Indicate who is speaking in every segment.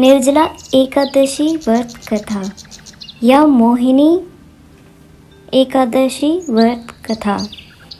Speaker 1: निर्जला एकादशी व्रत कथा या मोहिनी एकादशी व्रत कथा।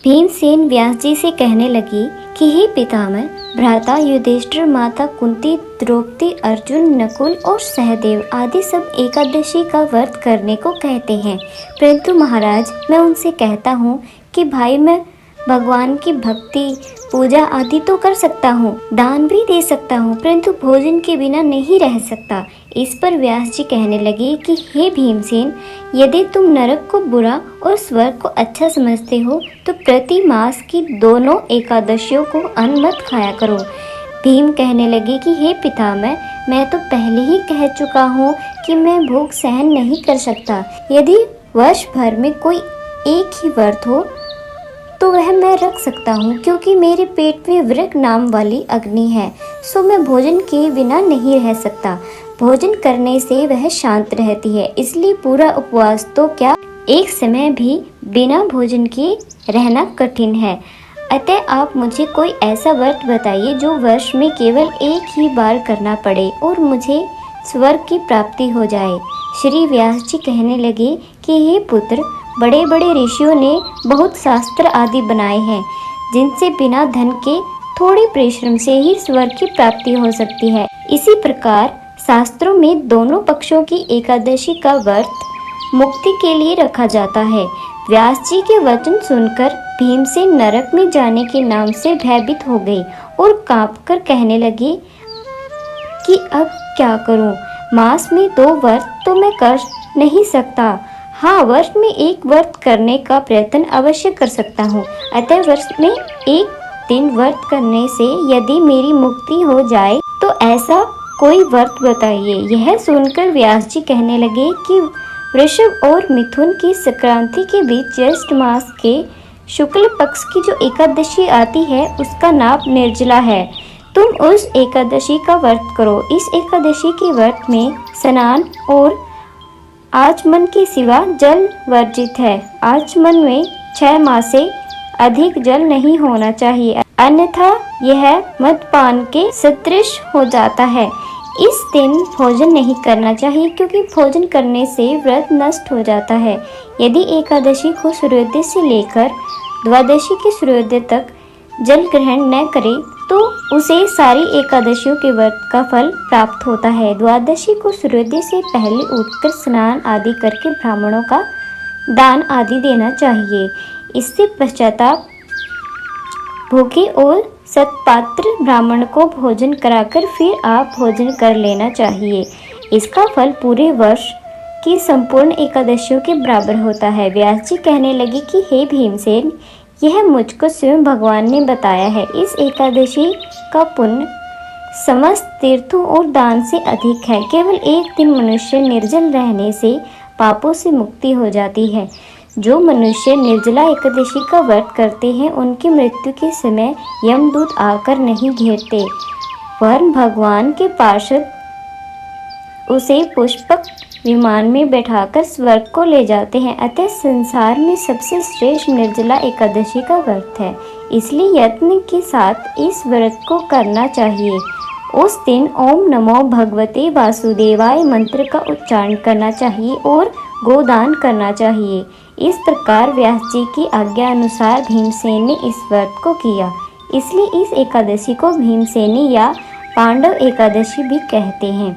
Speaker 1: भीमसेन व्यास जी से कहने लगे कि हे पितामह, भ्राता युधिष्ठिर, माता कुंती, द्रौपदी, अर्जुन, नकुल और सहदेव आदि सब एकादशी का व्रत करने को कहते हैं, परंतु महाराज मैं उनसे कहता हूँ कि भाई मैं भगवान की भक्ति पूजा आदि तो कर सकता हूँ, दान भी दे सकता हूँ, परंतु भोजन के बिना नहीं रह सकता। इस पर व्यास जी कहने लगे कि हे भीमसेन, यदि तुम नरक को बुरा और स्वर्ग को अच्छा समझते हो तो प्रति मास की दोनों एकादशियों को अन्न मत खाया करो। भीम कहने लगे कि हे पितामह, मैं तो पहले ही कह चुका हूँ कि मैं भूख सहन नहीं कर सकता। यदि वर्ष भर में कोई एक ही व्रत हो तो वह मैं रख सकता हूँ, क्योंकि मेरे पेट में वृक नाम वाली अग्नि है, सो मैं भोजन के बिना नहीं रह सकता। भोजन करने से वह शांत रहती है, इसलिए पूरा उपवास तो क्या, एक समय भी बिना भोजन के रहना कठिन है। अतः आप मुझे कोई ऐसा व्रत बताइए जो वर्ष में केवल एक ही बार करना पड़े और मुझे स्वर्ग की प्राप्ति हो जाए। श्री व्यास जी कहने लगे कि हे पुत्र, बड़े बड़े ऋषियों ने बहुत शास्त्र आदि बनाए हैं, जिनसे बिना धन के थोड़े परिश्रम से ही स्वर्ग की प्राप्ति हो सकती है। इसी प्रकार शास्त्रों में दोनों पक्षों की एकादशी का व्रत मुक्ति के लिए रखा जाता है। व्यास जी के वचन सुनकर भीमसेन नरक में जाने के नाम से भयभीत हो गए और कांपकर कहने लगे कि अब क्या करूं? मास में 2 व्रत तो मैं कर नहीं सकता। हाँ, वर्ष में एक व्रत करने का प्रयत्न अवश्य कर सकता हूँ। अतः वर्ष में एक दिन व्रत करने से यदि मेरी मुक्ति हो जाए तो ऐसा कोई व्रत बताइए। यह सुनकर व्यास जी कहने लगे कि वृषभ और मिथुन की संक्रांति के बीच ज्येष्ठ मास के शुक्ल पक्ष की जो एकादशी आती है उसका नाम निर्जला है। तुम उस एकादशी का व्रत करो। इस एकादशी के व्रत में स्नान और आचमन के सिवा जल वर्जित है। आचमन में 6 मास से अधिक जल नहीं होना चाहिए, अन्यथा यह मदपान के सदृश हो जाता है। इस दिन भोजन नहीं करना चाहिए, क्योंकि भोजन करने से व्रत नष्ट हो जाता है। यदि एकादशी को सूर्योदय से लेकर द्वादशी के सूर्योदय तक जल ग्रहण न करे तो उसे सारी एकादशियों के व्रत का फल प्राप्त होता है। द्वादशी को सूर्योदय से पहले उठकर स्नान आदि करके ब्राह्मणों का दान आदि देना चाहिए। इससे पश्चाताप भूखे और सत्पात्र ब्राह्मण को भोजन कराकर फिर आप भोजन कर लेना चाहिए। इसका फल पूरे वर्ष की संपूर्ण एकादशियों के बराबर होता है। व्यास जी कहने लगे कि हे भीमसेन, यह मुझको स्वयं भगवान ने बताया है। इस एकादशी का पुण्य समस्त तीर्थों और दान से अधिक है। केवल एक दिन मनुष्य निर्जल रहने से पापों से मुक्ति हो जाती है। जो मनुष्य निर्जला एकादशी का व्रत करते हैं उनकी मृत्यु के समय यमदूत आकर नहीं घेरते, वरन भगवान के पार्षद उसे पुष्पक विमान में बैठाकर स्वर्ग को ले जाते हैं। अतः संसार में सबसे श्रेष्ठ निर्जला एकादशी का व्रत है, इसलिए यत्न के साथ इस व्रत को करना चाहिए। उस दिन ओम नमो भगवते वासुदेवाय मंत्र का उच्चारण करना चाहिए और गोदान करना चाहिए। इस प्रकार व्यास जी की आज्ञा अनुसार भीमसेन ने इस व्रत को किया, इसलिए इस एकादशी को भीमसेनी या पांडव एकादशी भी कहते हैं।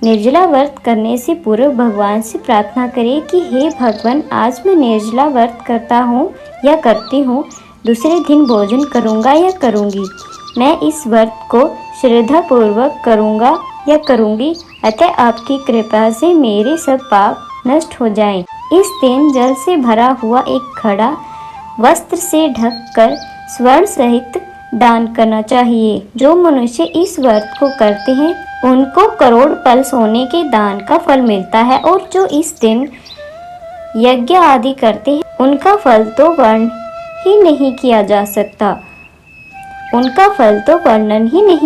Speaker 1: निर्जला व्रत करने से पूर्व भगवान से प्रार्थना करें कि हे भगवान, आज मैं निर्जला व्रत करता हूँ या करती हूँ, दूसरे दिन भोजन करूँगा या करूँगी। मैं इस व्रत को श्रद्धापूर्वक करूँगा या करूँगी, अतः आपकी कृपा से मेरे सब पाप नष्ट हो जाएं। इस दिन जल से भरा हुआ एक घड़ा वस्त्र से ढककर स्वर्ण सहित दान करना चाहिए। जो मनुष्य इस व्रत को करते हैं उनको करोड़ पल सोने के दान का फल मिलता है, और जो इस दिन यज्ञ आदि करते हैं उनका फल तो वर्णन ही नहीं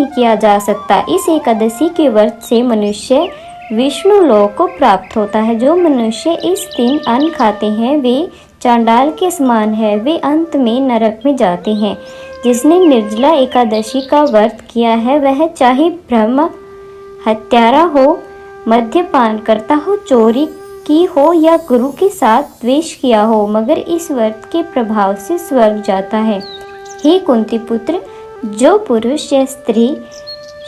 Speaker 1: किया जा सकता। इस एकादशी के व्रत से मनुष्य विष्णु लोक को प्राप्त होता है। जो मनुष्य इस दिन अन्न खाते हैं वे चांडाल के समान है, वे अंत में नरक में जाते हैं। जिसने निर्जला एकादशी का व्रत किया है वह चाहे ब्रह्म हत्यारा हो, मद्यपान करता हो, चोरी की हो या गुरु के साथ द्वेष किया हो, मगर इस व्रत के प्रभाव से स्वर्ग जाता है। हे कुंती पुत्र, जो पुरुष या स्त्री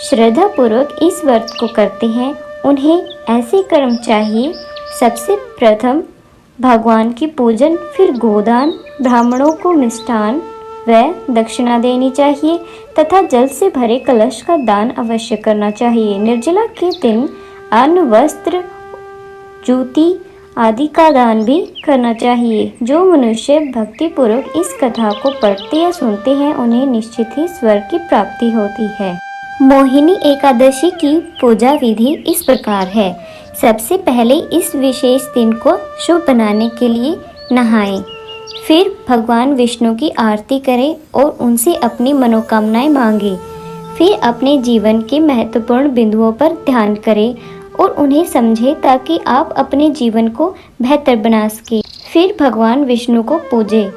Speaker 1: श्रद्धा पूर्वक इस व्रत को करते हैं, उन्हें ऐसे कर्म चाहिए। सबसे प्रथम भगवान की पूजन, फिर गोदान, ब्राह्मणों को मिष्ठान व दक्षिणा देनी चाहिए तथा जल से भरे कलश का दान अवश्य करना चाहिए। निर्जला के दिन अन्न, वस्त्र, जूती आदि का दान भी करना चाहिए। जो मनुष्य भक्ति पूर्वक इस कथा को पढ़ते या सुनते हैं, उन्हें निश्चित ही स्वर्ग की प्राप्ति होती है। मोहिनी एकादशी की पूजा विधि इस प्रकार है। सबसे पहले इस विशेष दिन को शुभ बनाने के लिए नहाएं, फिर भगवान विष्णु की आरती करें और उनसे अपनी मनोकामनाएं मांगें। फिर अपने जीवन के महत्वपूर्ण बिंदुओं पर ध्यान करें और उन्हें समझें ताकि आप अपने जीवन को बेहतर बना सकें। फिर भगवान विष्णु को पूजें।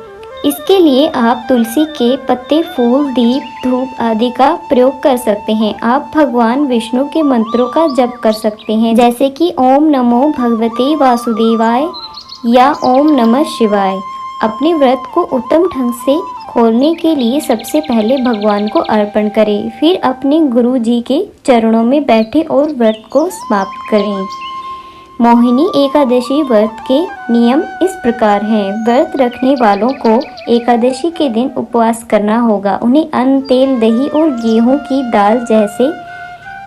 Speaker 1: इसके लिए आप तुलसी के पत्ते, फूल, दीप, धूप आदि का प्रयोग कर सकते हैं। आप भगवान विष्णु के मंत्रों का जप कर सकते हैं, जैसे कि ओम नमो भगवते वासुदेवाय या ओम नमः शिवाय। अपने व्रत को उत्तम ढंग से खोलने के लिए सबसे पहले भगवान को अर्पण करें, फिर अपने गुरु जी के चरणों में बैठे और व्रत को समाप्त करें। मोहिनी एकादशी व्रत के नियम इस प्रकार हैं। व्रत रखने वालों को एकादशी के दिन उपवास करना होगा। उन्हें अन्न, तेल, दही और गेहूं की दाल जैसे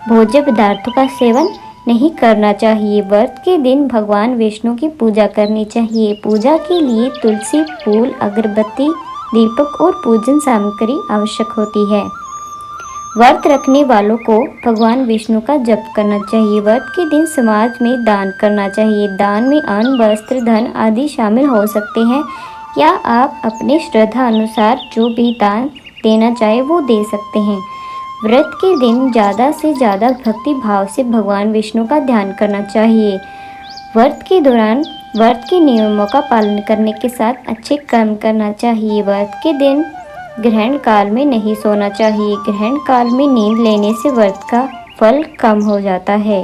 Speaker 1: भोज्य पदार्थों का सेवन नहीं करना चाहिए। व्रत के दिन भगवान विष्णु की पूजा करनी चाहिए। पूजा के लिए तुलसी, फूल, अगरबत्ती, दीपक और पूजन सामग्री आवश्यक होती है। व्रत रखने वालों को भगवान विष्णु का जप करना चाहिए। व्रत के दिन समाज में दान करना चाहिए। दान में अन्न, वस्त्र, धन आदि शामिल हो सकते हैं या आप अपने श्रद्धा अनुसार जो भी दान देना चाहे वो दे सकते हैं। व्रत के दिन ज़्यादा से ज़्यादा भक्ति भाव से भगवान विष्णु का ध्यान करना चाहिए। व्रत के दौरान व्रत के नियमों का पालन करने के साथ अच्छे कर्म करना चाहिए। व्रत के दिन ग्रहण काल में नहीं सोना चाहिए। ग्रहण काल में नींद लेने से व्रत का फल कम हो जाता है।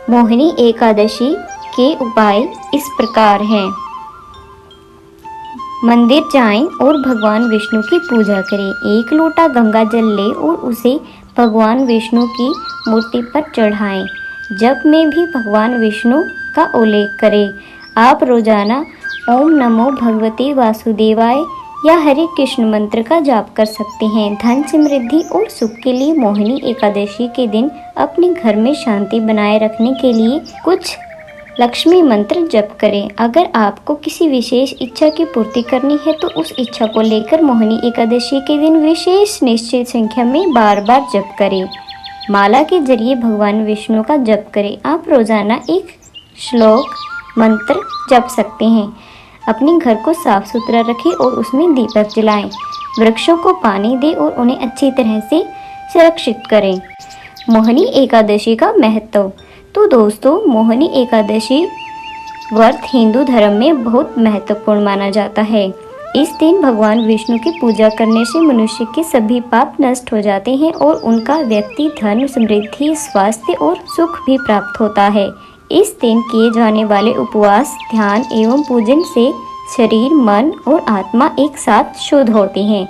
Speaker 1: मोहिनी एकादशी के उपाय इस प्रकार हैं। मंदिर जाएं और भगवान विष्णु की पूजा करें। 1 लोटा गंगा जल लें और उसे भगवान विष्णु की मूर्ति पर चढ़ाएं। जप में भी भगवान विष्णु का उल्लेख करें। आप रोजाना ओम नमो भगवते वासुदेवाय या हरे कृष्ण मंत्र का जाप कर सकते हैं। धन, समृद्धि और सुख के लिए मोहिनी एकादशी के दिन अपने घर में शांति बनाए रखने के लिए कुछ लक्ष्मी मंत्र जप करें। अगर आपको किसी विशेष इच्छा की पूर्ति करनी है तो उस इच्छा को लेकर मोहिनी एकादशी के दिन विशेष निश्चित संख्या में बार बार जप करें। माला के जरिए भगवान विष्णु का जप करें। आप रोजाना एक श्लोक मंत्र जप सकते हैं। अपने घर को साफ सुथरा रखें और उसमें दीपक जलाएं। वृक्षों को पानी दें और उन्हें अच्छी तरह से सुरक्षित करें। मोहिनी एकादशी का महत्व। तो दोस्तों, मोहिनी एकादशी व्रत हिंदू धर्म में बहुत महत्वपूर्ण माना जाता है। इस दिन भगवान विष्णु की पूजा करने से मनुष्य के सभी पाप नष्ट हो जाते हैं और उनका व्यक्ति धन, समृद्धि, स्वास्थ्य और सुख भी प्राप्त होता है। इस दिन किए जाने वाले उपवास, ध्यान एवं पूजन से शरीर, मन और आत्मा एक साथ शुद्ध होते हैं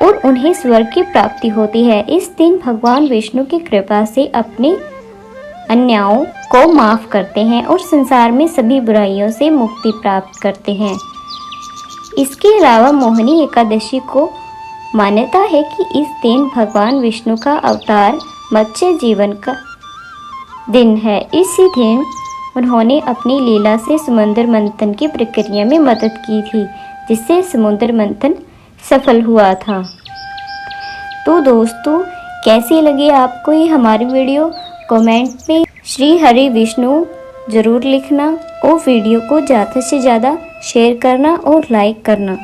Speaker 1: और उन्हें स्वर्ग की प्राप्ति होती है। इस दिन भगवान विष्णु की कृपा से अपने अन्यायों को माफ करते हैं और संसार में सभी बुराइयों से मुक्ति प्राप्त करते हैं। इसके अलावा मोहिनी एकादशी को मान्यता है कि इस दिन भगवान विष्णु का अवतार मत्स्य जीवन का दिन है। इसी दिन उन्होंने अपनी लीला से समुद्र मंथन की प्रक्रिया में मदद की थी, जिससे समुद्र मंथन सफल हुआ था। तो दोस्तों, कैसी लगी आपको ये हमारी वीडियो? कमेंट में श्री हरि विष्णु ज़रूर लिखना और वीडियो को ज़्यादा से ज़्यादा शेयर करना और लाइक करना।